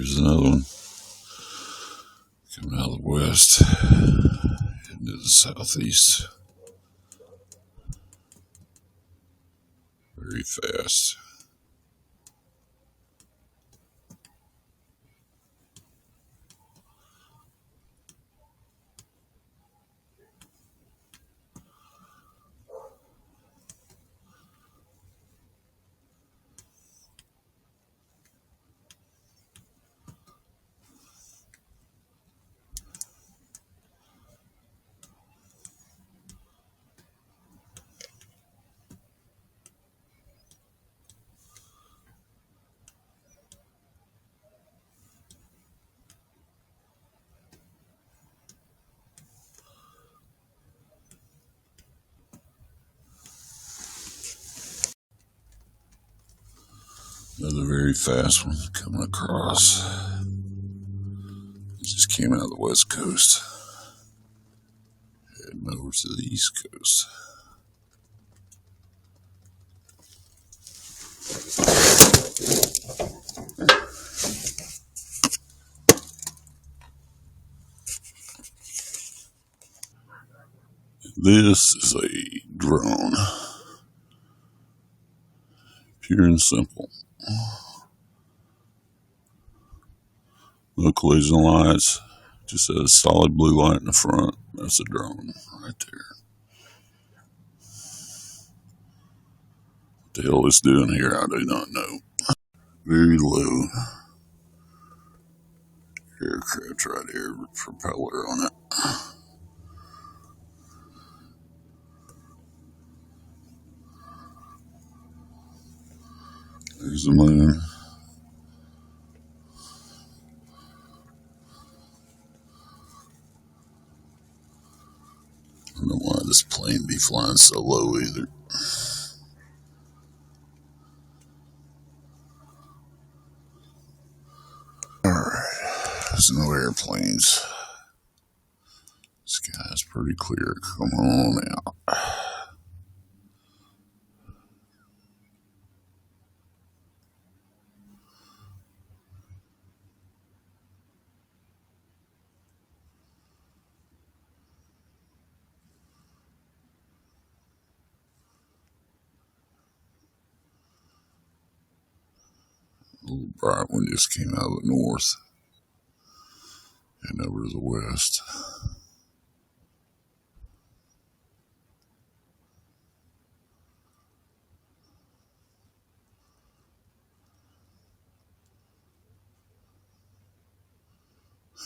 Here's another one coming out of the west, heading to the southeast. Very fast. Another very fast one coming across. It just came out of the west coast, heading over to the east coast. This is a drone, pure and simple. No collision lights, just a solid blue light in the front. That's a drone right there. What the hell it's doing here, I do not know. Very low aircraft right here with propeller on it. There's the moon. I don't know why this plane be flying so low either. Alright, there's no airplanes. Sky's pretty clear. Come on out. A little bright one just came out of the north and over to the west.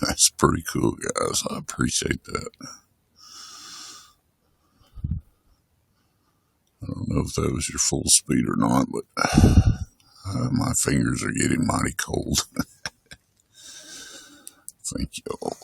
That's pretty cool, guys. I appreciate that. I don't know if that was your full speed or not, but my fingers are getting mighty cold. Thank you all.